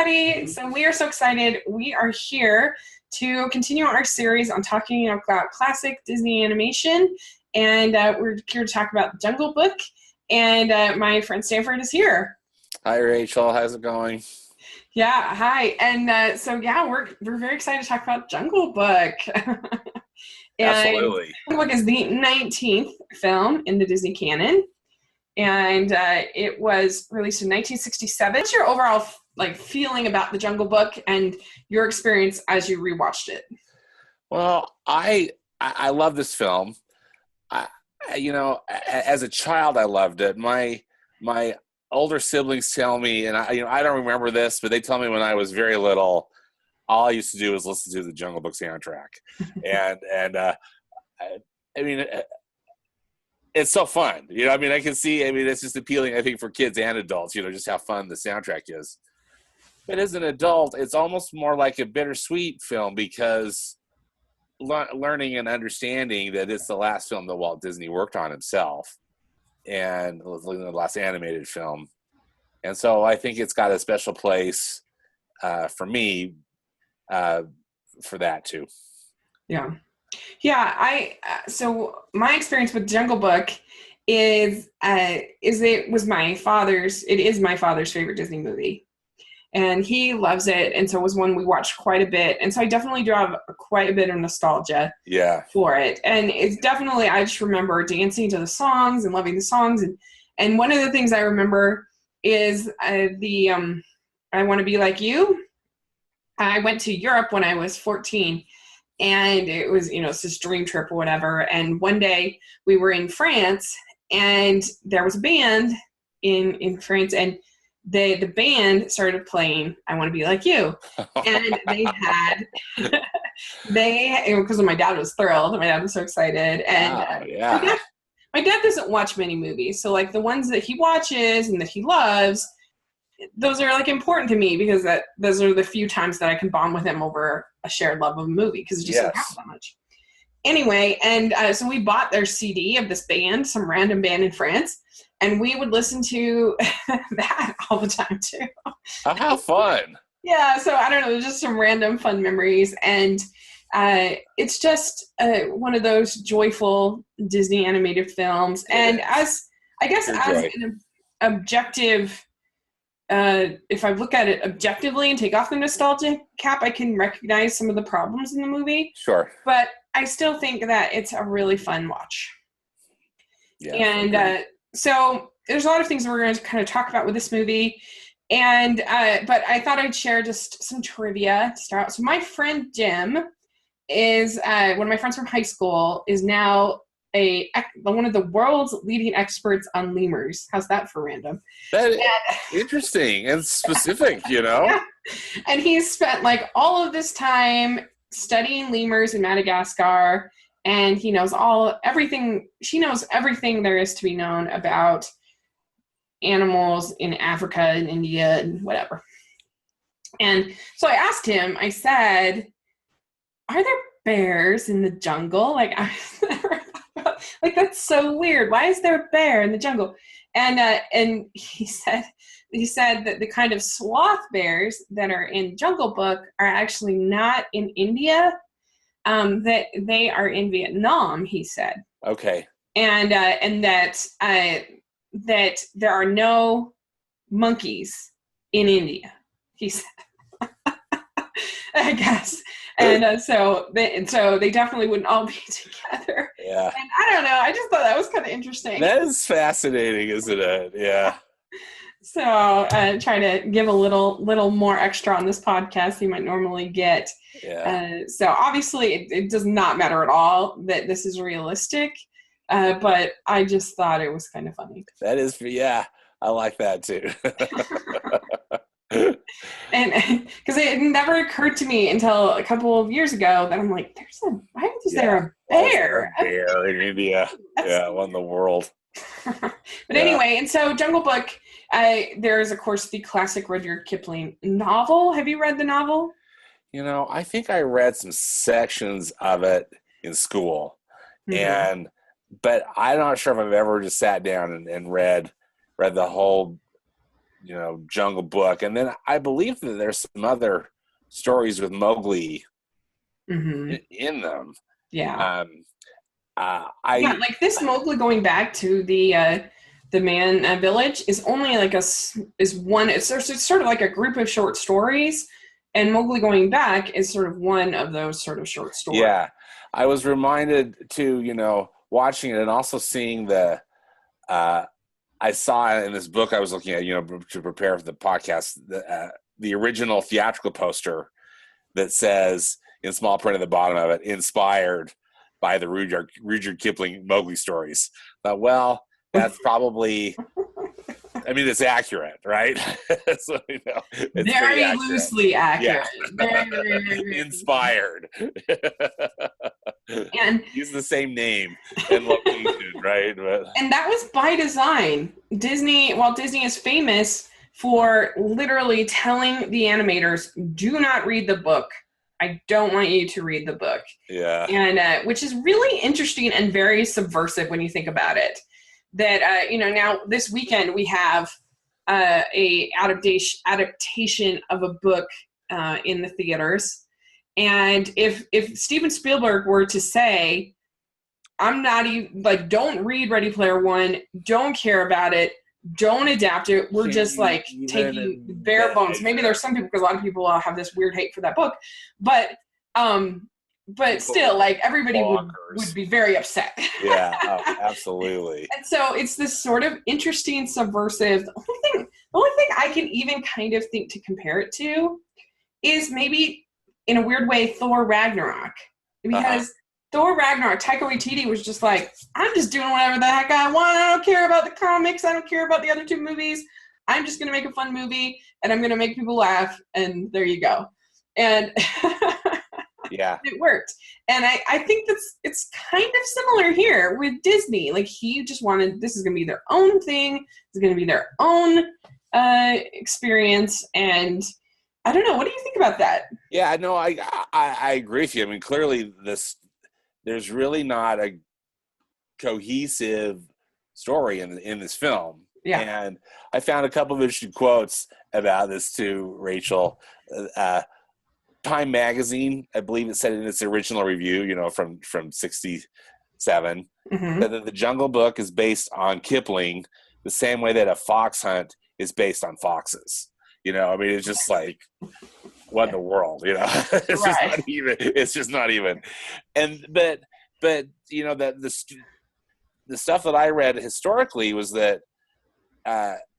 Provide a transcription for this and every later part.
everybody. So we are so excited. We are here to continue our series on talking about classic Disney animation. And we're here to talk about Jungle Book. And my friend Stanford is here. Hi, Rachel. How's it going? Yeah, hi. And we're very excited to talk about Jungle Book. Absolutely. Jungle Book is the 19th film in the Disney Canon. And it was released in 1967. What's your overall feeling about the Jungle Book and your experience as you rewatched it? Well, I love this film. As a child, I loved it. My older siblings tell me, and I don't remember this, but they tell me when I was very little, all I used to do was listen to the Jungle Book soundtrack, it's so fun. I can see, it's just appealing, I think, for kids and adults, just how fun the soundtrack is. But as an adult, it's almost more like a bittersweet film because learning and understanding that it's the last film that Walt Disney worked on himself and the last animated film. And so I think it's got a special place for me for that too. Yeah. Yeah, so my experience with Jungle Book is it is my father's favorite Disney movie, and he loves it, and so it was one we watched quite a bit, and so I definitely do have quite a bit of nostalgia for it, and it's definitely, I just remember dancing to the songs and loving the songs, and one of the things I remember is I Want to Be Like You. I went to Europe when I was 14. And it was, it's this dream trip or whatever. And one day we were in France and there was a band in France, and the band started playing I Want to Be Like You. And because my dad was thrilled. My dad was so excited. And my dad doesn't watch many movies. So the ones that he watches and that he loves, those are important to me because those are the few times that I can bond with him over a shared love of a movie because it just doesn't happen that much. Anyway, and so we bought their CD of this band, some random band in France, and we would listen to that all the time too. Oh, how fun! Yeah, so I don't know, just some random fun memories, and it's just one of those joyful Disney animated films. And as an objective. If I look at it objectively and take off the nostalgia cap, I can recognize some of the problems in the movie. Sure. But I still think that it's a really fun watch. Yeah. And so there's a lot of things that we're going to kind of talk about with this movie. And but I thought I'd share just some trivia to start out. So my friend Jim is one of my friends from high school, is now one of the world's leading experts on lemurs. How's that for random? That is interesting and specific, Yeah. And he's spent all of this time studying lemurs in Madagascar, and he knows everything. She knows everything there is to be known about animals in Africa and India and whatever. And so I asked him, I said, are there bears in the jungle? I never that's so weird. Why is there a bear in the jungle? And he said that the kind of sloth bears that are in Jungle Book are actually not in India. That they are in Vietnam. He said. Okay. And that there are no monkeys in India. He said. I guess. And so they definitely wouldn't all be together. Yeah. And I don't know. I just thought that was kind of interesting. That is fascinating, isn't it? Yeah. So try to give a little more extra on this podcast you might normally get. Yeah. So obviously it does not matter at all that this is realistic. But I just thought it was kind of funny. That is, yeah. I like that too. And because it never occurred to me until a couple of years ago that I'm like, why is there a bear? A bear in India. Won the world. But anyway, and so Jungle Book, there is of course the classic Rudyard Kipling novel. Have you read the novel? I think I read some sections of it in school, but I'm not sure if I've ever just sat down and read the whole Jungle Book, and then I believe that there's some other stories with Mowgli in them. Yeah. Yeah, like this Mowgli going back to the man village is only like one. It's sort of like a group of short stories, and Mowgli going back is sort of one of those sort of short stories. Yeah, I was reminded too, watching it and also seeing the. I saw in this book I was looking at, to prepare for the podcast, the original theatrical poster that says in small print at the bottom of it, inspired by the Rudyard Kipling Mowgli stories. But well, that's probably, it's accurate, right? So, it's very accurate. Loosely accurate. Yeah. Very inspired. And use the same name and location, right? And that was by design. Walt Disney is famous for literally telling the animators, do not read the book. I don't want you to read the book. Yeah. And which is really interesting and very subversive when you think about it. That, now this weekend we have a adaptation of a book in the theaters. And if Steven Spielberg were to say, I'm not even, don't read Ready Player One, don't care about it, don't adapt it, we're just taking bare bones. Maybe there's some people, because a lot of people have this weird hate for that book, but still, everybody would be very upset. Yeah, absolutely. And so it's this sort of interesting, subversive. The only thing I can even kind of think to compare it to is maybe, in a weird way, Thor Ragnarok. Because Thor Ragnarok, Taika Waititi was just like, I'm just doing whatever the heck I want. I don't care about the comics. I don't care about the other two movies. I'm just going to make a fun movie, and I'm going to make people laugh, and there you go. And yeah, it worked. And I think it's kind of similar here with Disney. He just wanted, this is going to be their own thing. It's going to be their own experience, and I don't know. What do you think about that? Yeah, no, I agree with you. Clearly there's really not a cohesive story in this film. Yeah. And I found a couple of interesting quotes about this too, Rachel. Time Magazine, I believe it said in its original review, from 1967, that the Jungle Book is based on Kipling the same way that a fox hunt is based on foxes. It's just what in the world, it's just not even, it's just not even. And, but that the stuff that I read historically was that,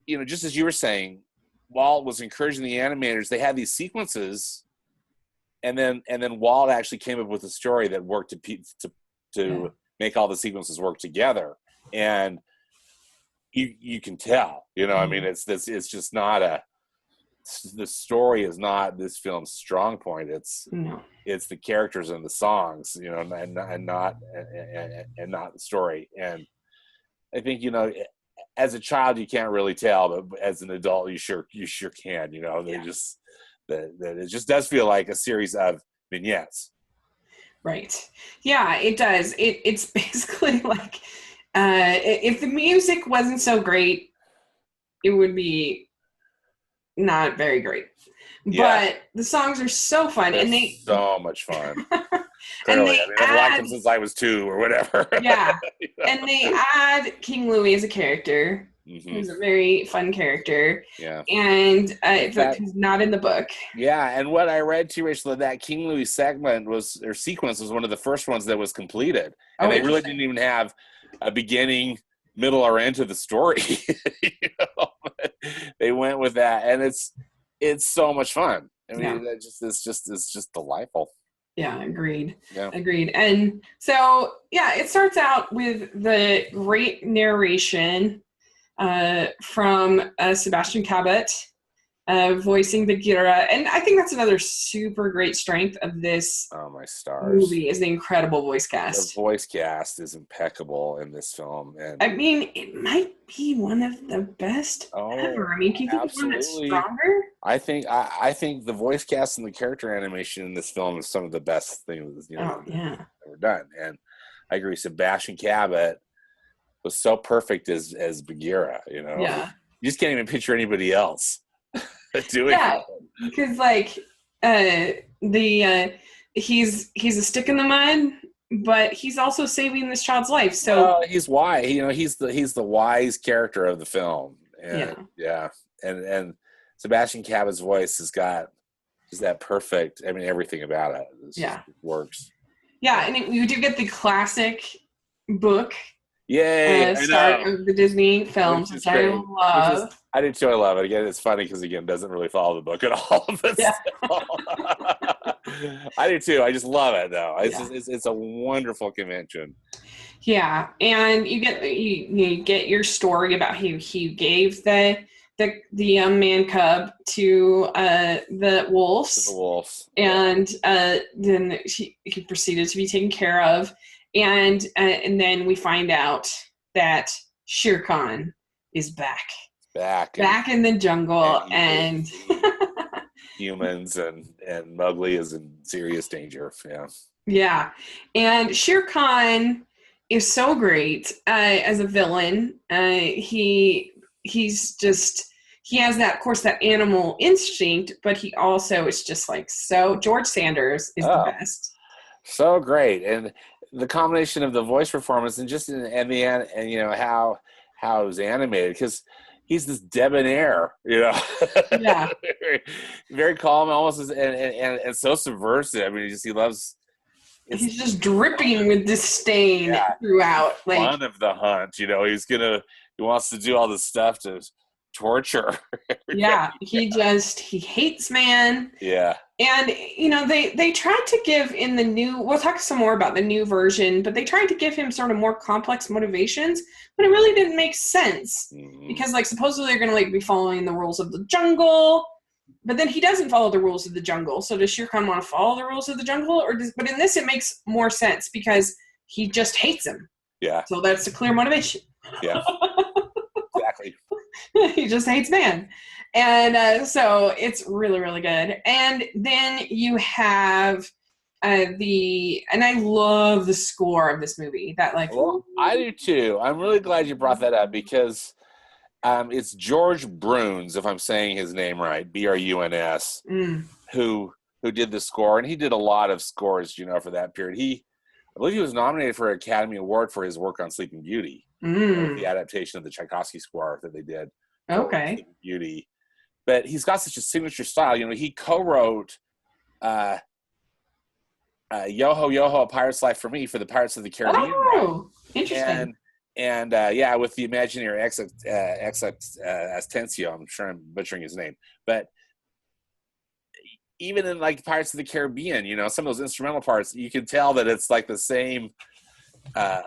just as you were saying, Walt was encouraging the animators, they had these sequences, and then Walt actually came up with a story that worked to make all the sequences work together. And you can tell, it's just not the story is not this film's strong point. It's the characters and the songs, and not the story. And I think, as a child you can't really tell, but as an adult you sure can. They just that it just does feel like a series of vignettes. Right. Yeah, it does. It's basically if the music wasn't so great, it would be not very great. Yeah. But the songs are so fun. They're and they so much fun. Clearly, I've liked them since I was 2 or whatever. Yeah. And they add King Louie as a character. Who's a very fun character. Yeah. And he's not in the book. Yeah, and what I read too, Rachel, that King Louie sequence was one of the first ones that was completed. And they really didn't even have a beginning, middle, or end to the story. They went with that, and it's so much fun. It's just delightful. Yeah, agreed. Yeah. Agreed. And so, it starts out with the great narration from Sebastian Cabot voicing Bagheera. And I think that's another super great strength of this movie is the incredible voice cast. The voice cast is impeccable in this film. And it might be one of the best ever. Can you think of one that's stronger? I think the voice cast and the character animation in this film is some of the best things ever done. And I agree, Sebastian Cabot was so perfect as Bagheera, Yeah. You just can't even picture anybody else doing Yeah, it. because like he's a stick in the mud, but he's also saving this child's life. So Well, he's wise. He's the wise character of the film, and yeah, yeah, and Sebastian Cabot's voice has got just that perfect. I mean, everything about it. yeah, It works. yeah, and you do get the classic book Yay! I start know, of the Disney which films, is which I great. Which is love. I do too. I love it. Again, it's funny because again, it doesn't really follow the book at all. But Yeah, still. I do too. I just love it though. yeah. It's a wonderful convention. Yeah, and you get your story about how he gave the young man cub to the To the wolves, wolves. and then he proceeded to be taken care of, and then we find out that Shere Khan is Back back in the jungle, and and humans and Mowgli is in serious danger. Yeah. yeah, and Shere Khan is so great as a villain. He's just he has that, of course, that animal instinct, but he also is just like so. George Sanders is the Oh, best. so great. And the combination of the voice performance and just and the and how it was animated because he's this debonair, Yeah, very, very calm, almost and so subversive. I mean, he loves. It's he's just dripping with disdain yeah, throughout. Like, fun of the hunt. He wants to do all this stuff to torture yeah, everybody. he hates man. Yeah. And they tried to give in the new. We'll talk some more about the new version, but they tried to give him sort of more complex motivations, but it really didn't make sense because, like, supposedly they're going to like be following the rules of the jungle, but then he doesn't follow the rules of the jungle. So does Shere Khan want to follow the rules of the jungle, but in this it makes more sense because he just hates him. Yeah. So that's a clear motivation. Yeah. Exactly. He just hates man. And so it's really, really good. And then you have and I love the score of this movie. That like, Well, I do too. I'm really glad you brought that up because it's George Bruns, if I'm saying his name right, Bruns, who did the score, and he did a lot of scores, for that period. I believe he was nominated for an Academy Award for his work on Sleeping Beauty, the adaptation of the Tchaikovsky score that they did for Sleeping Beauty. But he's got such a signature style. He co-wrote Yo-Ho, Yo-Ho, A Pirate's Life for Me for the Pirates of the Caribbean. Oh, interesting. And with the Imaginary Astencio, I'm sure I'm butchering his name. But even in like Pirates of the Caribbean, some of those instrumental parts, you can tell that it's like the same, the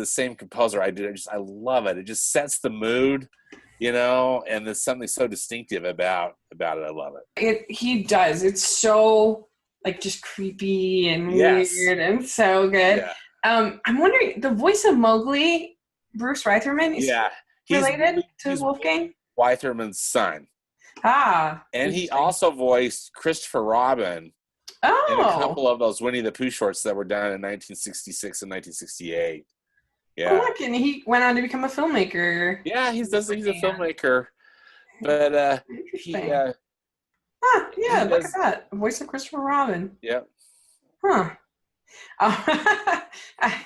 same composer. I love it. It just sets the mood, and there's something so distinctive about it. I love it. He does. It's so like just creepy and weird and so good. Yeah. I'm wondering, the voice of Mowgli, Bruce Reitherman, is related to Wolfgang? Reitherman's son. And he also voiced Christopher Robin in a couple of those Winnie the Pooh shorts that were done in 1966 and 1968. Yeah. Oh, look, and he went on to become a filmmaker. Yeah, he's a filmmaker. But look at that. Voice of Christopher Robin. Yep. Huh.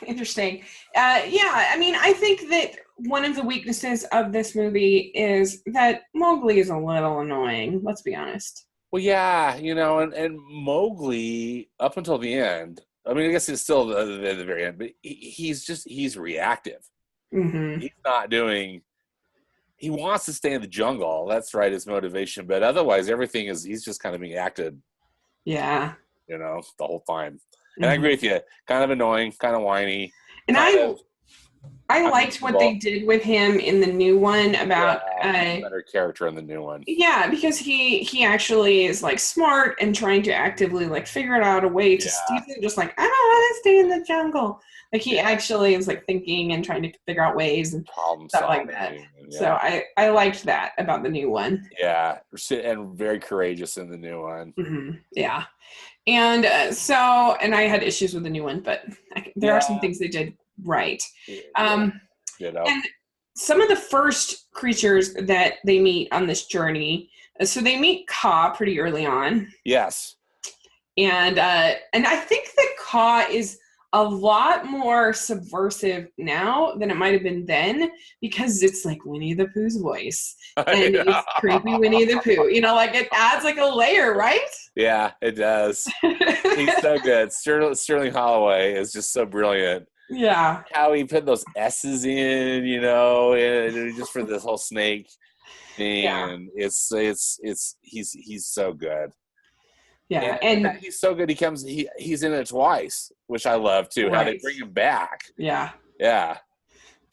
Interesting. I mean, I think that one of the weaknesses of this movie is that Mowgli is a little annoying. Let's be honest. Well, yeah, and Mowgli, up until the end, I mean, I guess it's still the very end, but he's reactive. Mm-hmm. He's not doing. He wants to stay in the jungle. That's right, his motivation. But otherwise, he's just kind of being acted. Yeah. The whole time. And I agree with you. Kind of annoying, kind of whiny. And I liked what they did with him in the new one about better character in the new one. Yeah, because he actually is like smart and trying to actively like figure out a way to stay, just like, I don't want to stay in the jungle. Like he actually is like thinking and trying to figure out ways and stuff like that. Yeah. So I liked that about the new one. Yeah, and very courageous in the new one. Mm-hmm. Yeah. And and I had issues with the new one, but there are some things they did right. And some of the first creatures that they meet on this journey. So they meet Ka pretty early on. Yes. And I think that Ka is a lot more subversive now than it might have been then, because it's like Winnie the Pooh's voice and it's creepy Winnie the Pooh. You know, like it adds like a layer, right? Yeah, it does. He's so good. Sterling Holloway is just so brilliant. Yeah. How he put those S's in, you know, and just for this whole snake thing, and it's he's so good. Yeah, and he's so good. He's in it twice, which I love too. Right. How they bring him back. Yeah. Yeah.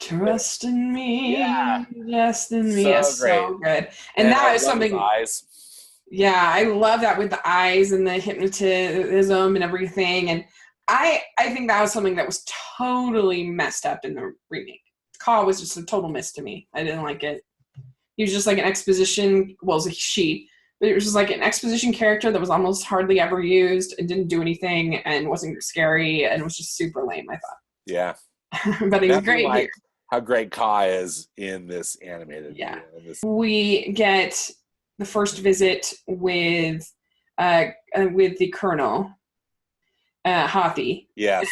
Trust in me. Yeah. Trust in me. It's so good. And that is something. Eyes. Yeah, I love that with the eyes and the hypnotism and everything. And I think that was something that was totally messed up in the remake. Ka was just a total miss to me. I didn't like it. He was just like an exposition. Well, it was a she. But it was just like an exposition character that was almost hardly ever used and didn't do anything and wasn't scary and was just super lame, I thought. Yeah. But he was great like here. How great Ka is in this animated. Yeah. We get the first visit with the Colonel, Hathi. Yes.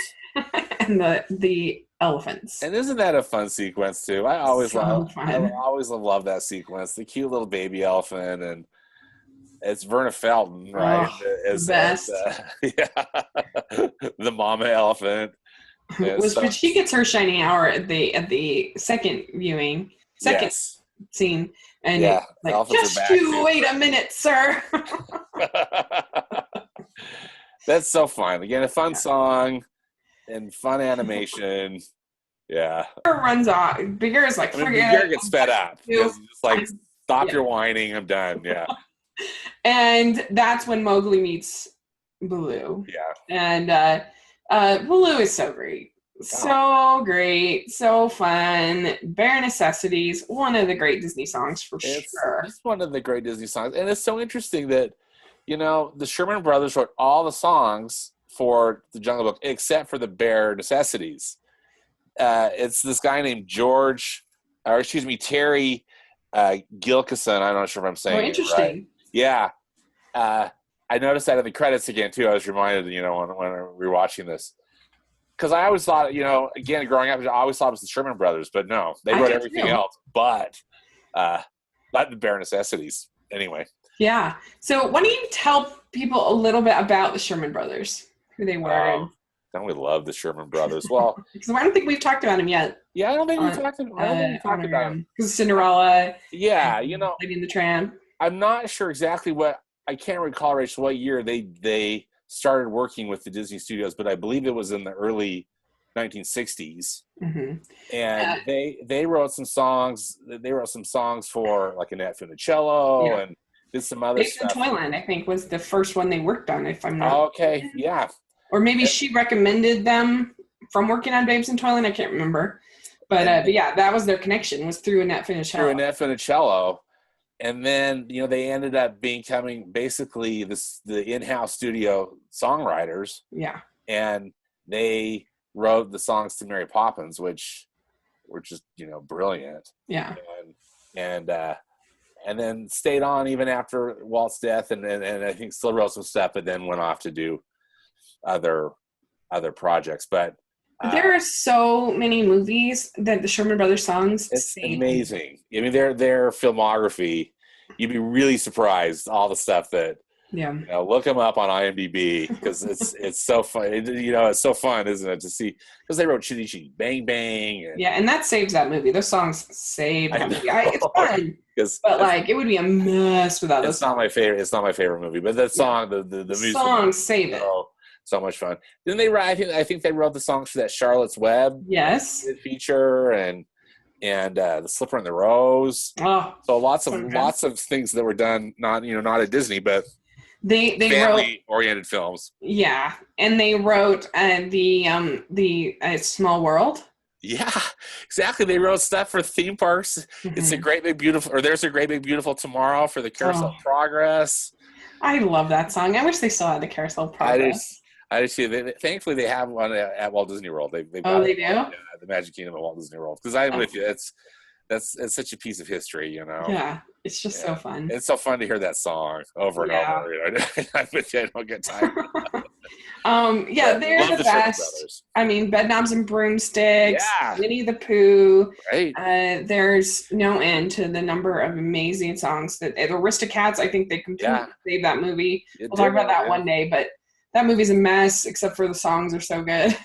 And the elephants. And isn't that a fun sequence too? I always love that sequence. The cute little baby elephant, and it's Verna Felton, right? The best. The mama elephant. But she gets her shining hour at the second viewing, scene, and like, just you wait a minute, sir. That's so fun. Again, a fun song and fun animation. Yeah. Bear runs off. Bear's like, Bear gets fed up. He's just like, stop your whining. I'm done. Yeah. And that's when Mowgli meets Baloo. Yeah. And Baloo is so great. So great. So fun. Bare Necessities. One of the great Disney songs for sure. It's one of the great Disney songs. And it's so interesting that, you know, the Sherman Brothers wrote all the songs for the Jungle Book except for the Bare Necessities. It's this guy named Terry Gilkison. I'm not sure if I'm saying interesting. It right. Yeah. I noticed that in the credits again, too. I was reminded, you know, when we were watching this. Because I always thought, you know, again, growing up, I always thought it was the Sherman Brothers. But no, they wrote everything else. But not the Bare Necessities. Anyway. Yeah. So why don't you tell people a little bit about the Sherman Brothers, who they were? Don't we love the Sherman Brothers? Well, because I don't think we've talked about them yet. Yeah, I don't think we've talked about them. Because Cinderella. Yeah, you know. Lady and the Tramp. I'm not sure exactly I can't recall, Rachel, what year they started working with the Disney Studios, but I believe it was in the early 1960s. Mm-hmm. And they wrote some songs. They wrote some songs for like Annette Funicello and did some other stuff. Babes in Toyland, I think, was the first one they worked on, if I'm not okay, yeah. Or maybe she recommended them from working on Babes in Toyland. I can't remember. But yeah, that was their connection, was through Annette Funicello. And then, you know, they ended up becoming basically the in-house studio songwriters. Yeah. And they wrote the songs to Mary Poppins, which were just, you know, brilliant. Yeah. And then stayed on even after Walt's death, and I think still wrote some stuff, but then went off to do other projects. But there are so many movies that the Sherman Brothers songs sing. Amazing. I mean, their filmography, you'd be really surprised all the stuff that. Yeah. You know, look them up on IMDb because it's so fun. You know, it's so fun, isn't it, to see? Because they wrote Chitty Chitty Bang Bang. And that saves that movie. Those songs save that movie. It's fun. But like, it would be a mess without those. It's not my favorite. It's not my favorite movie, but the song, the music, songs save it. So much fun. Then they write. I think they wrote the songs for that Charlotte's Web feature and the Slipper and the Rose. Oh, so lots of things that were done not at Disney, but they family oriented films. Yeah, and they wrote the Small World. Yeah, exactly. They wrote stuff for theme parks. Mm-hmm. It's a Great Big Beautiful, or There's a Great Big Beautiful Tomorrow for the Carousel of Progress. I love that song. I wish they still had the Carousel of Progress. I just see. Thankfully, they have one at Walt Disney World. They do? The Magic Kingdom at Walt Disney World. Because I'm with you. it's such a piece of history, you know. Yeah, it's just so Yeah, fun. it's so fun to hear that song over and Yeah. over. You know, I don't get tired. Yeah, But they're love the the Sherman best. Brothers. I mean, Bedknobs and Broomsticks, Yeah, Winnie the Pooh. right. There's no end to the number of amazing songs that the Aristocats. I think they completely Yeah, saved that movie. it We'll talk did. about that Yeah, one day, but that movie's a mess, except for the songs are so good.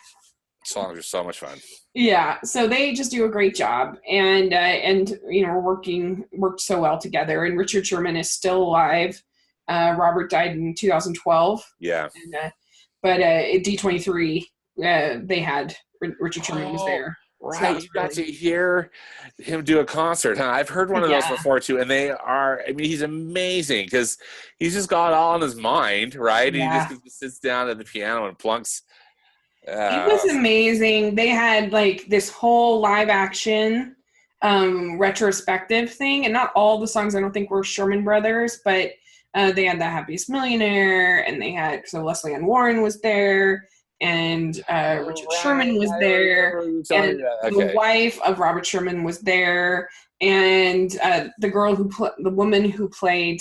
songs are so much fun. Yeah, so they just do a great job, and you know, worked so well together. And Richard Sherman is still alive. Robert died in 2012, Yeah. and but at D23, they had Richard Sherman was Oh, there, so that right. was You got really to hear him do a concert, huh? I've heard one of those yeah, before too, and they are. I mean, he's amazing because he's just got it all in his mind, right? He yeah. just sits down at the piano and plunks. It was Uh, amazing. They had like this whole live action retrospective thing, and not all the songs I don't think were Sherman Brothers, but they had The Happiest Millionaire, and they had so Leslie Ann Warren was there, and oh, Richard right. Sherman was I there, remember you telling and me that. the Okay. wife of Robert Sherman was there, and the woman who played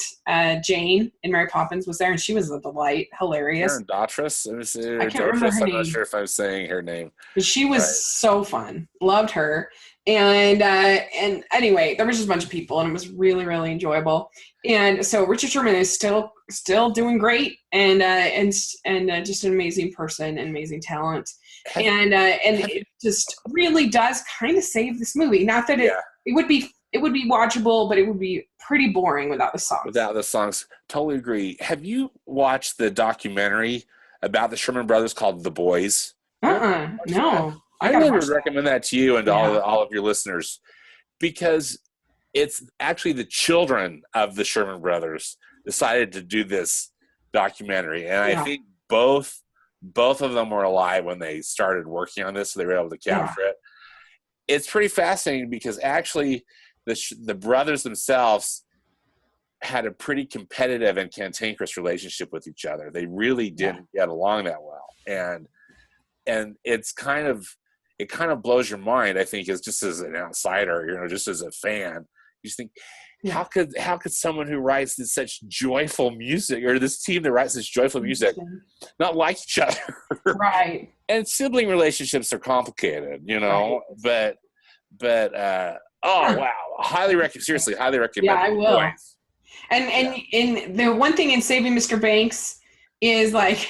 Jane in Mary Poppins was there, and she was a delight, hilarious. Sharon Dotress. I can't remember her I'm not name, sure if I'm saying her name but she right. was so fun. Loved her. And anyway, there was just a bunch of people, and it was really, really enjoyable. And so Richard Sherman is still doing great, and just an amazing person, and amazing talent. Have, And have you, it just really does kind of save this movie. Not that yeah. it would be watchable, but it would be pretty boring without the songs. Without the songs, totally agree. Have you watched the documentary about the Sherman Brothers called The Boys? No. I I gotta really watch would that. recommend that to you and to Yeah. all of your listeners because it's actually the children of the Sherman Brothers decided to do this documentary, and I Yeah. think both of them were alive when they started working on this, so they were able to capture it. It's pretty fascinating because actually the brothers themselves had a pretty competitive and cantankerous relationship with each other. They really didn't get along that well, and it kind of blows your mind. I think as just as an outsider, you know, just as a fan, you just think, how could someone who writes this such joyful music, or this team that writes this joyful music, not like each other? Right. And sibling relationships are complicated, you know. Right. But oh wow, seriously, highly recommend. Yeah, I will. Boys. And the one thing in Saving Mr. Banks is like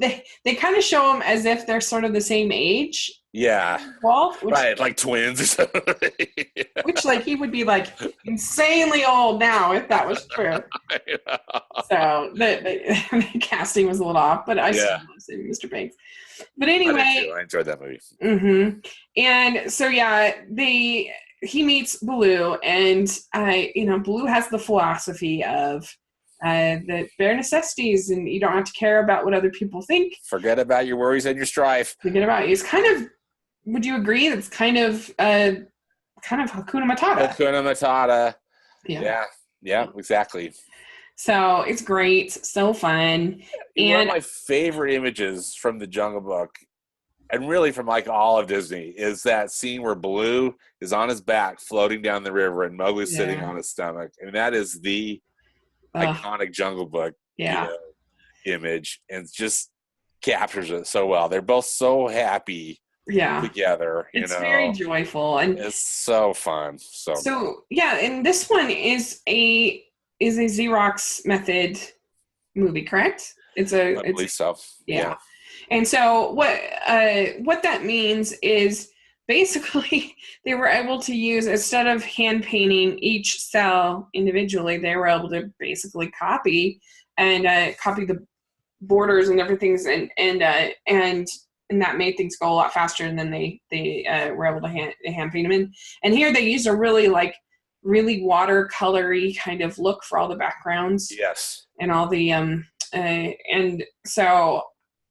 they kind of show them as if they're sort of the same age. Yeah. Walt, Right, like twins or something. Which like he would be like insanely old now if that was true. So the casting was a little off, but I still love Saving Mr. Banks. But anyway, I enjoyed that movie. Mm-hmm. And so he meets Baloo, and Baloo has the philosophy of the bare necessities, and you don't have to care about what other people think. Forget about your worries and your strife. Forget about it. It's kind of. Would you agree? That's kind of Hakuna Matata. Hakuna Matata. Yeah. Yeah, exactly. So it's great, so fun. And one of my favorite images from the Jungle Book, and really from like all of Disney, is that scene where Baloo is on his back floating down the river and Mowgli's sitting on his stomach. And that is the iconic Jungle Book image, and just captures it so well. They're both so happy together. It's very joyful, and it's so fun. And this one is a Xerox method movie, correct? I believe so. Yeah. And so what that means is basically they were able to use, instead of hand painting each cell individually, they were able to basically copy the borders and everything, and that made things go a lot faster, and then they were able to hand paint them in. And here they used a really watercolory kind of look for all the backgrounds. Yes. And all the and so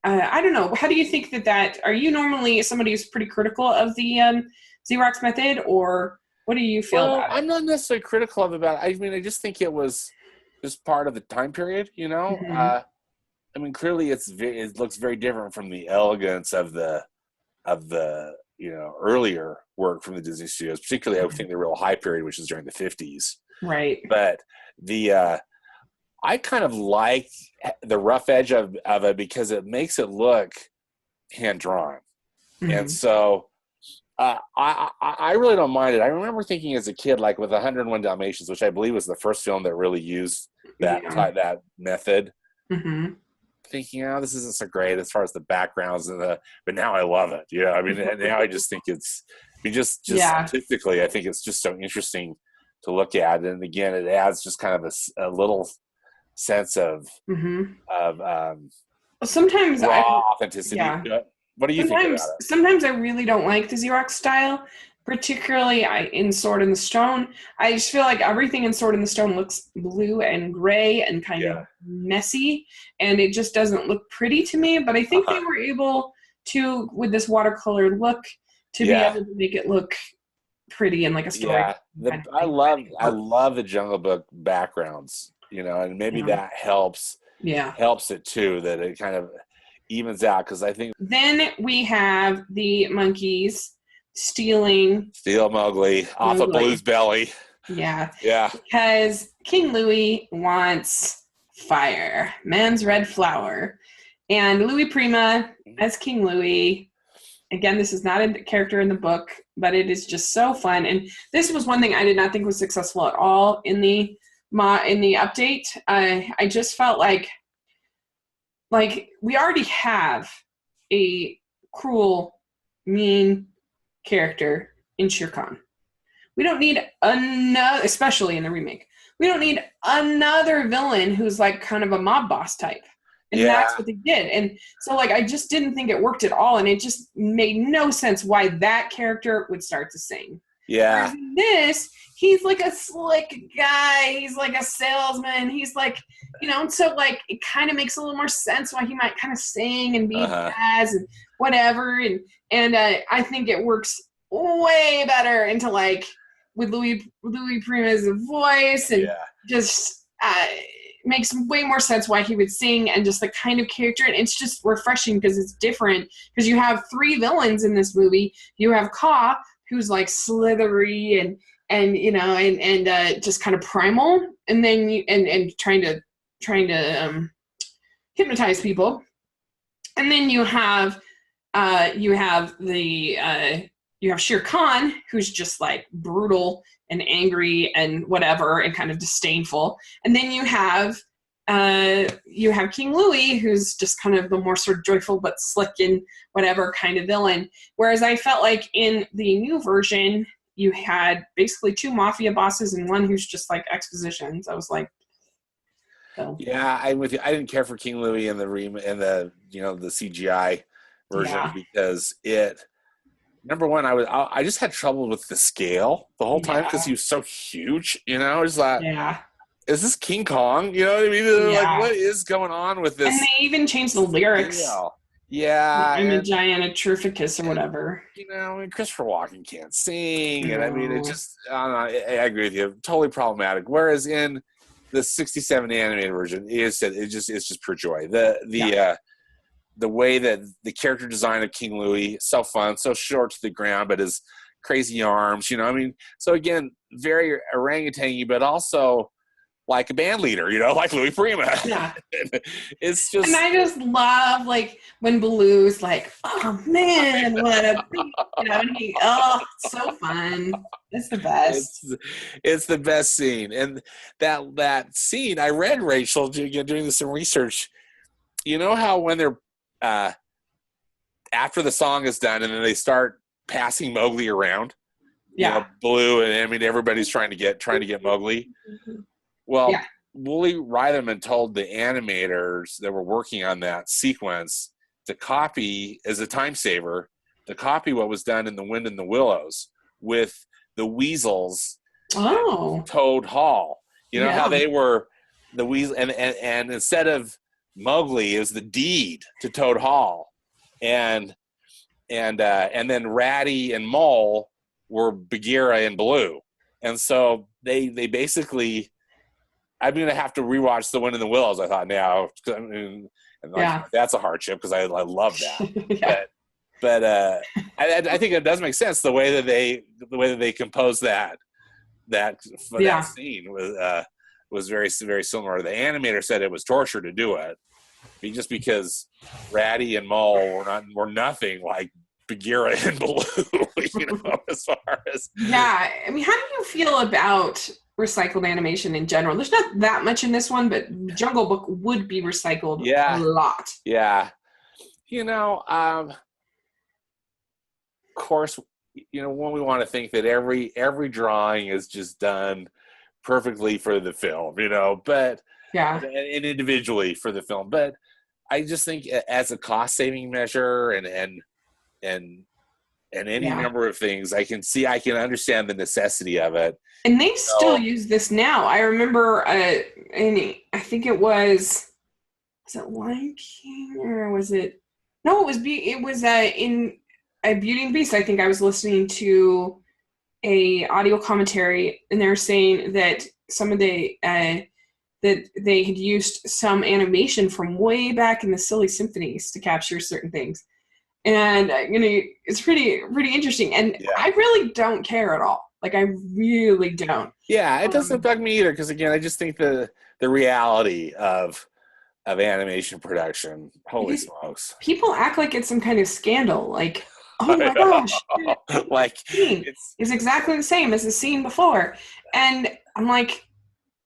I don't know. How do you think that are you normally somebody who's pretty critical of the Xerox method, or what do you feel about it? I'm not necessarily critical of it. I mean, I just think it was just part of the time period, you know. Mm-hmm. I mean, clearly it looks very different from the elegance of the earlier work from the Disney studios, particularly I think the real high period, which is during the 50s. Right. But I kind of like the rough edge of it because it makes it look hand drawn. And so I really don't mind it. I remember thinking as a kid, like with 101 Dalmatians, which I believe was the first film that really used that method, thinking, this isn't so great as far as the backgrounds but now I love it. I mean, and now I just think just statistically, I think it's just so interesting to look at. And again, it adds just kind of a little sense of sometimes raw authenticity. Yeah. What do you think about it? Sometimes I really don't like the Xerox style, particularly in Sword in the Stone. I just feel like everything in Sword in the Stone looks blue and gray and kind of messy, and it just doesn't look pretty to me. But I think they were able to, with this watercolor look, to be able to make it look pretty and like a story. Yeah, I love the Jungle Book backgrounds, and maybe that helps it too, that it kind of evens out, because I think then we have the monkeys steal Mowgli off of Blue's belly. Yeah Because King Louis wants fire, man's red flower, and Louis Prima as King Louis. Again, this is not a character in the book, but it is just so fun. And this was one thing I did not think was successful at all in the update. I just felt like we already have a cruel, mean character in Shere Khan. We don't need another, especially in the remake. We don't need another villain who's like kind of a mob boss type. And that's what they did. And so I just didn't think it worked at all. And it just made no sense why that character would start to sing. Yeah. Whereas in this, he's like a slick guy. He's like a salesman. He's like, and so it kind of makes a little more sense why he might kind of sing and be jazz and whatever. And I think it works way better into with Louis Prima's voice and just makes way more sense why he would sing and just the kind of character. And it's just refreshing because it's different, because you have three villains in this movie. You have Ka, who's like slithery and just kind of primal, and then and trying to hypnotize people. And then you have Shere Khan, who's just like brutal and angry and whatever and kind of disdainful. And then you have King Louis, who's just kind of the more sort of joyful but slick and whatever kind of villain. Whereas I felt like in the new version, you had basically two mafia bosses and one who's just like expositions. I was like, yeah, I'm with you. I didn't care for King Louis in the CGI version because it. Number one, I just had trouble with the scale the whole time because he was so huge. It's like, is this King Kong? You know what I mean? Like, what is going on with this? And they even changed the lyrics. Yeah. I'm a Giannitrificus or whatever. And Christopher Walken can't sing. And I mean, it just, I don't know, I agree with you. Totally problematic. Whereas in the 67 animated version, it's just pure joy. The way that the character design of King Louis, so fun, so short to the ground, but his crazy arms, so again, very orangutan-y, but also like a band leader, like Louis Prima. Yeah. It's just. And I just love when Baloo's like, oh man, what a, and he, it's so fun. It's the best. It's the best scene. And that scene, I read, Rachel, doing some research, how when they're, after the song is done and then they start passing Mowgli around, Baloo, and I mean everybody's trying to get Mowgli. Well, Wooly Reitherman told the animators that were working on that sequence to copy, as a time saver, to copy what was done in The Wind in the Willows with the weasels. Toad Hall. How they were the weasel, and instead of Mowgli is the deed to Toad Hall, and then Ratty and Mole were Bagheera and Baloo, and so they basically. I'm gonna have to rewatch The Wind in the Willows. I thought now, that's a hardship because I love that. But I think it does make sense the way that they composed that scene was very, very similar. The animator said it was torture to do it, just because Ratty and Mole were nothing like Bagheera and Baloo, as far as. Yeah, I mean, how do you feel about recycled animation in general? There's not that much in this one, but Jungle Book would be recycled a lot. Yeah. Of course, when we want to think that every drawing is just done perfectly for the film, but and individually for the film. But I just think as a cost saving measure and any number of things, I can understand the necessity of it. And they still use this now. I remember, I think it was it Lion King or was it? No, it was in Beauty and the Beast. I think I was listening to a audio commentary, and they were saying that some of the that they had used some animation from way back in the Silly Symphonies to capture certain things. And it's pretty interesting, and I really don't care at all. Like, I really don't. Yeah, it doesn't bug me either, because again, I just think the reality of animation production, holy smokes! People act like it's some kind of scandal. Like, oh my gosh, like it's exactly the same as the scene before, and I'm like,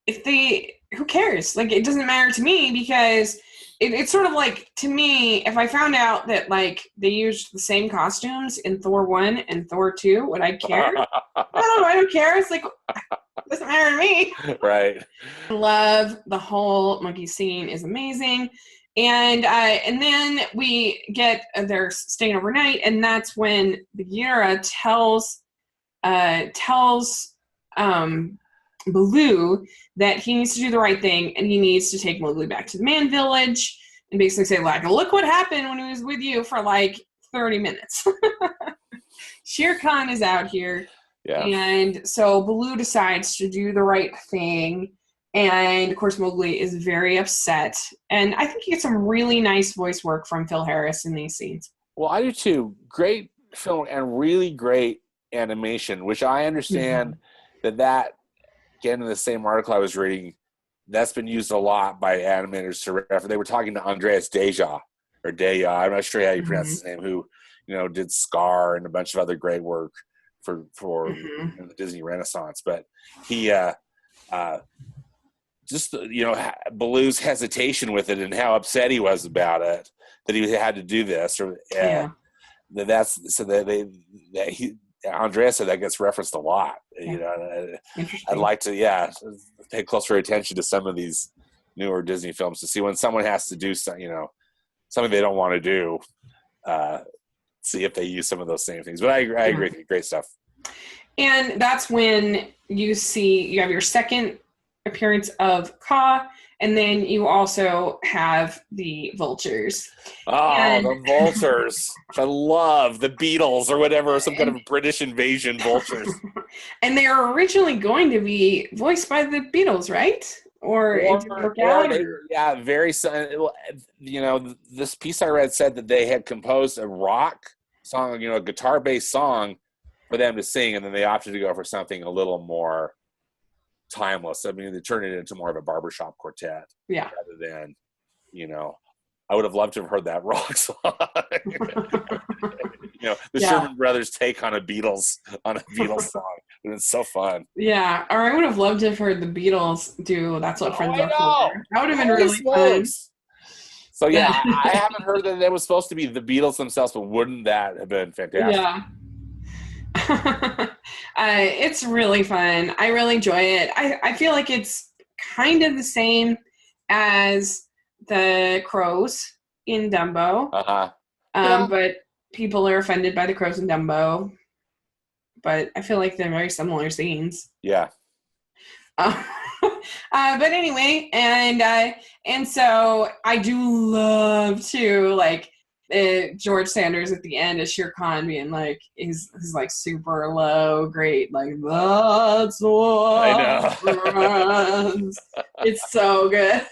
who cares? Like, it doesn't matter to me, because it's sort of like, to me, if I found out that, like, they used the same costumes in Thor 1 and Thor 2, would I care? No, I don't care. It's like, it doesn't matter to me. Right. I love the whole monkey scene is amazing. And then we get, they're staying overnight, and that's when Bagheera tells Baloo that he needs to do the right thing, and he needs to take Mowgli back to the man village and basically say, like, look what happened when he was with you for like 30 minutes. Shere Khan is out here. Yeah. And so Baloo decides to do the right thing. And of course, Mowgli is very upset. And I think you get some really nice voice work from Phil Harris in these scenes. Well, I do too. Great film and really great animation, which I understand that again, in the same article I was reading, that's been used a lot by animators to refer. They were talking to Andreas Deja, I'm not sure how you pronounce his name, who, did Scar and a bunch of other great work for the Disney Renaissance. But he, just, Baloo's hesitation with it and how upset he was about it, that he had to do this, Andrea said that gets referenced a lot. I'd like to, pay closer attention to some of these newer Disney films to see when someone has to do something they don't want to do. See if they use some of those same things. But I agree, great stuff. And that's when you have your second appearance of Ka, and then you also have the vultures. The vultures. I love the Beatles or whatever, some kind of British invasion vultures. And they were originally going to be voiced by the Beatles, right? This piece I read said that they had composed a rock song, a guitar-based song for them to sing, and then they opted to go for something a little more timeless. I mean, they turned it into more of a barbershop quartet. Yeah. Rather than, I would have loved to have heard that rock song. Sherman Brothers take on a Beatles song. It's so fun. Yeah. Or I would have loved to have heard the Beatles do That's What Friends Are For. That would have been really fun. So yeah, I haven't heard that it was supposed to be the Beatles themselves, but wouldn't that have been fantastic? Yeah. It's really fun. I really enjoy it. I feel like it's kind of the same as the crows in Dumbo. But people are offended by the crows in Dumbo. But I feel like they're very similar scenes. Yeah. But anyway, and so I do love to, like, George Sanders at the end as Shere Khan being like, he's like super low, great, like, that's what I know. It's so good.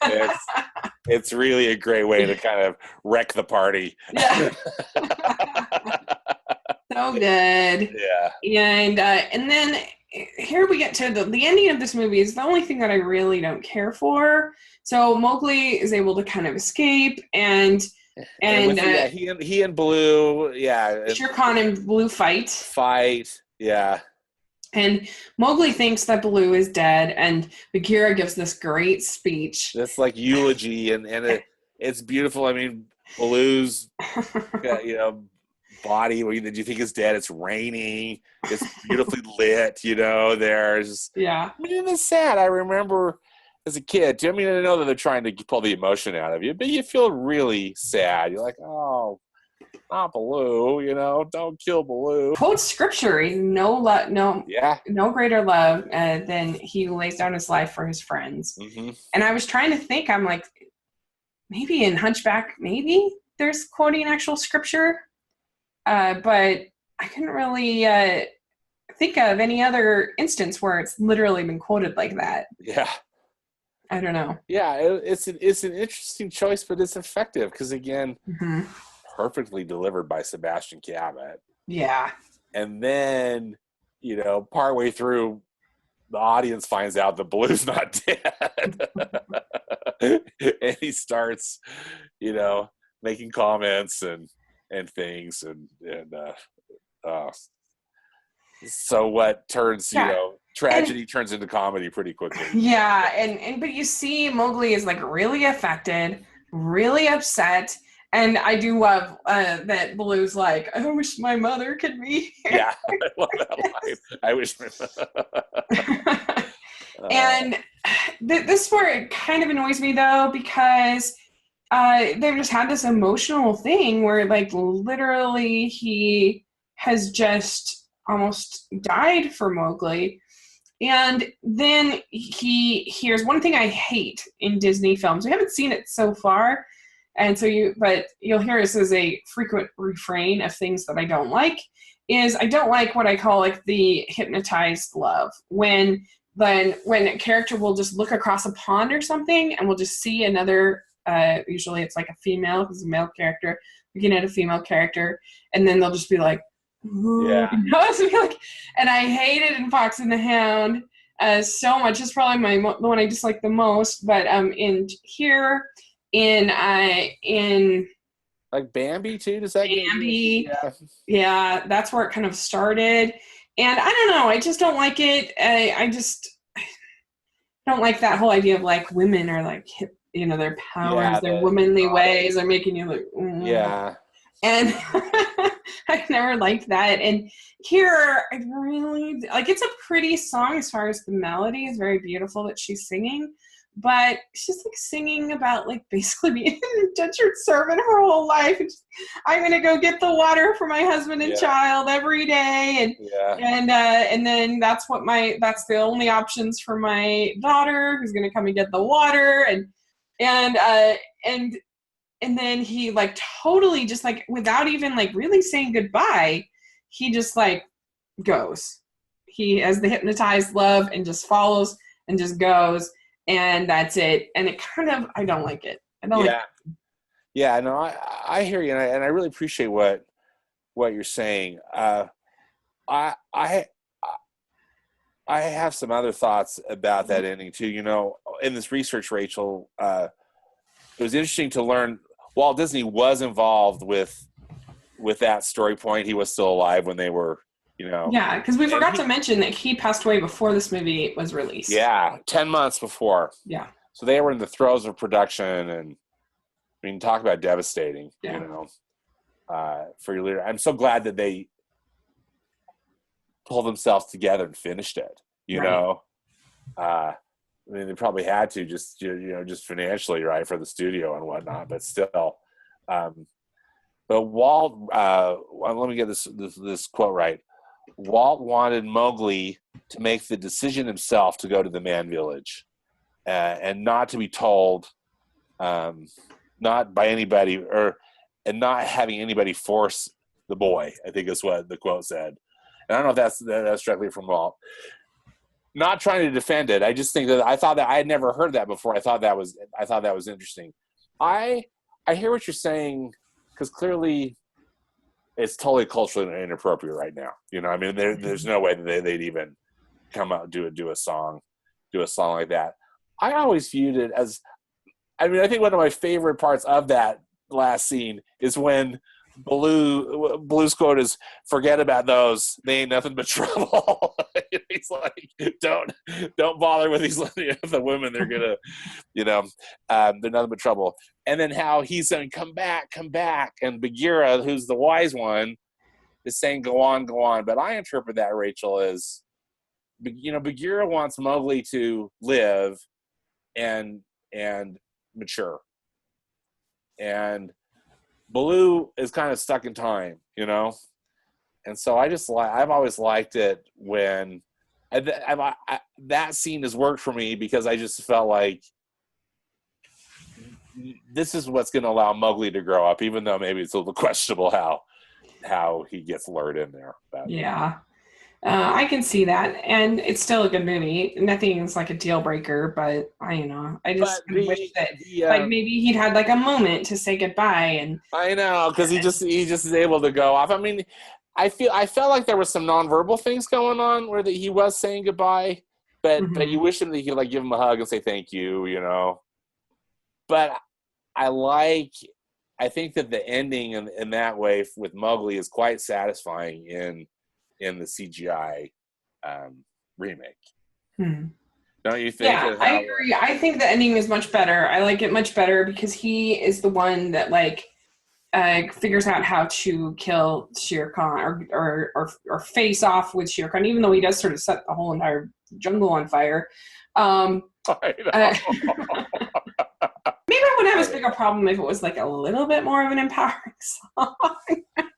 It's really a great way to kind of wreck the party. Yeah. so good. Yeah. And then here we get to the ending of this movie is the only thing that I really don't care for. So Mowgli is able to kind of escape, and with he and Blue, Shere Khan and Blue fight. Yeah. And Mowgli thinks that Baloo is dead, and Bagheera gives this great speech. This like eulogy, and it's beautiful. I mean, Baloo's, body. Did you think is dead? It's raining. It's beautifully lit. There's it's sad. I remember as a kid. I mean, I know that they're trying to pull the emotion out of you, but you feel really sad. You're like, oh. Not Baloo, don't kill Baloo. Quote scripture, no greater love than he who lays down his life for his friends. Mm-hmm. And I was trying to think, I'm like, maybe in Hunchback, maybe there's quoting actual scripture, but I couldn't really think of any other instance where it's literally been quoted like that. Yeah. I don't know. Yeah, it's an interesting choice, but it's effective because, again, perfectly delivered by Sebastian Cabot. Yeah. And then, partway through, the audience finds out that Baloo's not dead. And he starts, making comments and things. So what turns, tragedy turns into comedy pretty quickly. Yeah. But you see Mowgli is like really affected, really upset. And I do love that Baloo's like, I wish my mother could be here. Yeah, I love that line. I wish my And this part kind of annoys me, though, because they've just had this emotional thing where, like, literally he has just almost died for Mowgli. And then here's one thing I hate in Disney films. We haven't seen it so far. And but you'll hear this as a frequent refrain of things that I don't like, is I don't like what I call like the hypnotized love. When a character will just look across a pond or something and we'll just see another, usually it's like a female, because it's a male character, looking at a female character, and then they'll just be like, yeah. And I hate it in Fox and the Hound so much. It's probably the one I dislike the most, but in here, in like Bambi too, does that Bambi? Yeah, that's where it kind of started, and I don't know. I just don't like it. I just don't like that whole idea of like women are like their powers, their womanly ways are making you like and I never liked that. And here, I really like. It's a pretty song as far as the melody is very beautiful that she's singing. But she's like singing about like basically being an indentured servant her whole life. I'm gonna go get the water for my husband and child every day, and then that's the only options for my daughter who's gonna come and get the water, and then he like totally just like without even like really saying goodbye, he just like goes. He has the hypnotized love and just follows and just goes. And that's it. And it kind of, I don't like it. I don't like it. Yeah, no, I hear you, and I really appreciate what you're saying. I have some other thoughts about that ending too. In this research, Rachel, it was interesting to learn Walt Disney was involved with that story point. He was still alive when they were. Yeah, because we forgot to mention that he passed away before this movie was released. Yeah, 10 months before. Yeah. So they were in the throes of production, and I mean, talk about devastating, for your leader. I'm so glad that they pulled themselves together and finished it, I mean, they probably had to just financially, right, for the studio and whatnot, but still. But Walt, let me get this quote right. Walt wanted Mowgli to make the decision himself to go to the man village, and not to be told, not by anybody, and not having anybody force the boy. I think is what the quote said. And I don't know if that's directly from Walt. Not trying to defend it. I just think that I thought that I had never heard that before. I thought that was interesting. I hear what you're saying, because clearly it's totally culturally inappropriate right now. You know, I mean, there's no way that they'd even come out and do a song like that. I always viewed it as, I mean, I think one of my favorite parts of that last scene is when Blue's quote is, "Forget about those. They ain't nothing but trouble." He's like, "Don't bother with these the women. They're gonna, they're nothing but trouble." And then how he's saying, "Come back," and Bagheera, who's the wise one, is saying, "Go on, go on." But I interpret that, Rachel, as, Bagheera wants Mowgli to live and mature, and Baloo is kind of stuck in time, and so I've always liked it when that scene has worked for me, because I just felt like this is what's going to allow Mowgli to grow up, even though maybe it's a little questionable how he gets lured in there. But, yeah. I can see that, and it's still a good movie. Nothing's like a deal breaker, but I just wish that maybe he'd had like a moment to say goodbye. And I know, because he just is able to go off. I mean, I felt like there was some nonverbal things going on where he was saying goodbye, but you wish him that he could like give him a hug and say thank you, But I think that the ending in that way with Mowgli is quite satisfying in the CGI remake. Don't you think? Yeah, I agree. I think the ending is much better. I like it much better because he is the one that figures out how to kill Shere Khan or face off with Shere Khan, even though he does sort of set the whole entire jungle on fire. I know. Maybe I wouldn't have as big a problem if it was like a little bit more of an empowering song.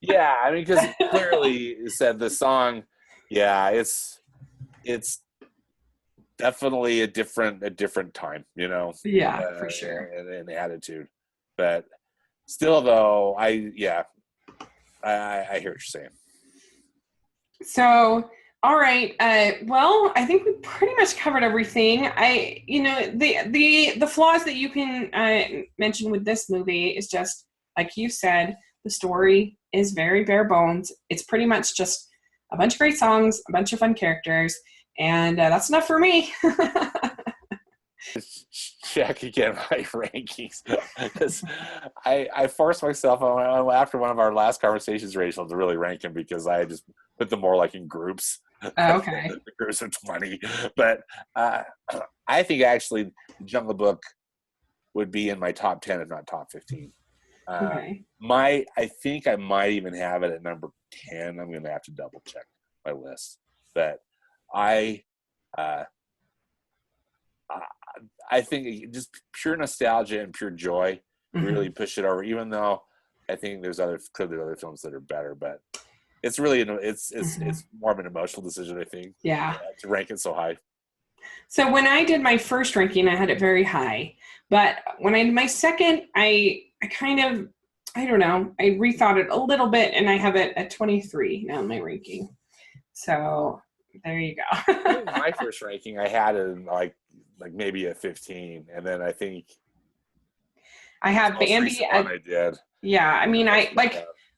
Yeah, I mean, because clearly you said the song, it's definitely a different time, Yeah, for sure. And attitude. But still, though, I hear what you're saying. So, all right. Well, I think we pretty much covered everything. The flaws that you can mention with this movie is just, like you said, the story is very bare bones. It's pretty much just a bunch of great songs, a bunch of fun characters, and that's enough for me. Check again my rankings, because I forced myself after one of our last conversations, Rachel, to really rank them, because I just put them more like in groups. Okay. The groups of 20, but I think actually Jungle Book would be in my top 10, if not top 15. Okay. I think I might even have it at number 10. I'm going to have to double check my list, but I think just pure nostalgia and pure joy really push it over. Even though I think there's other films that are better, but it's really it's more of an emotional decision, I think. Yeah. To rank it so high. So when I did my first ranking, I had it very high, but when I did my second, I kind of, I don't know, I rethought it a little bit, and I have it at 23 now in my ranking. So there you go. My first ranking, I had it like maybe a 15, and then I think I have Bambi. I did. Yeah, I mean,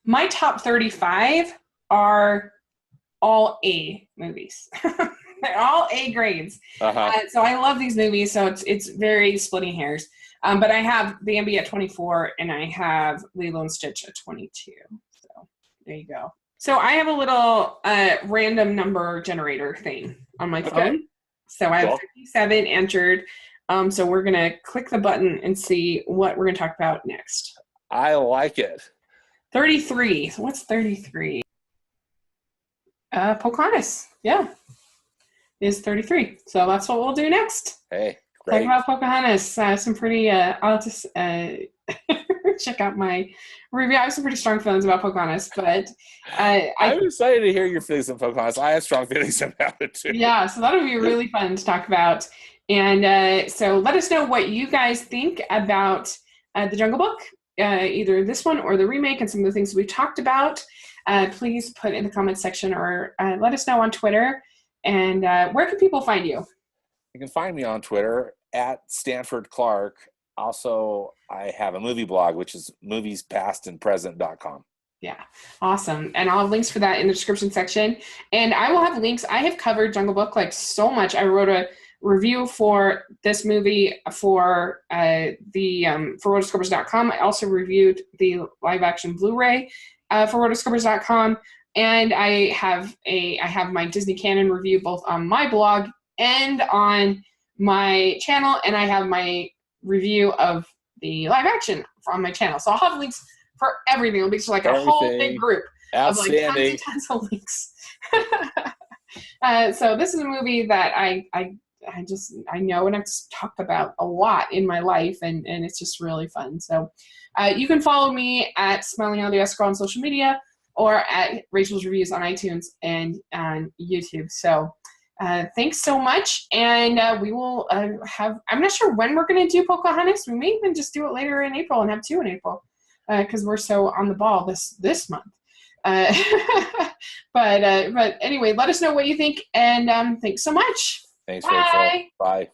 my top 35 are all A movies. They're all A grades. So I love these movies. So it's very splitting hairs. But I have Bambi at 24, and I have Lilo and Stitch at 22. So there you go. So I have a little random number generator thing on my phone. So I have 57 entered. So we're going to click the button and see what we're going to talk about next. I like it. 33. So what's 33? Pocahontas. Yeah. Is 33. So that's what we'll do next. Hey, great. Talk about Pocahontas. Some pretty, I'll just check out my review. I have some pretty strong feelings about Pocahontas, but I'm excited to hear your feelings on Pocahontas. I have strong feelings about it too. Yeah, so that'll be really fun to talk about. And so let us know what you guys think about the Jungle Book, either this one or the remake, and some of the things we talked about. Please put in the comments section, or let us know on Twitter. And where can people find you? You can find me on Twitter at Stanford Clark. Also, I have a movie blog, which is moviespastandpresent.com. Yeah, awesome. And I'll have links for that in the description section. And I will have links. I have covered Jungle Book like so much. I wrote a review for this movie for for rotoscopers.com. I also reviewed the live action Blu-ray for rotoscopers.com. And I have my Disney Canon review both on my blog and on my channel, and I have my review of the live action on my channel. So I'll have links for everything. It'll be just like a whole big group of like tons and tons of links. So this is a movie that I know and I've talked about a lot in my life, and it's just really fun. So you can follow me at Smiling LDS Girl on social media, or at Rachel's Reviews on iTunes and on YouTube. So thanks so much, and we will have, I'm not sure when we're going to do Pocahontas. We may even just do it later in April and have 2 in April, because we're so on the ball this month. But anyway, let us know what you think, and thanks so much. Thanks, Bye. Rachel. Bye.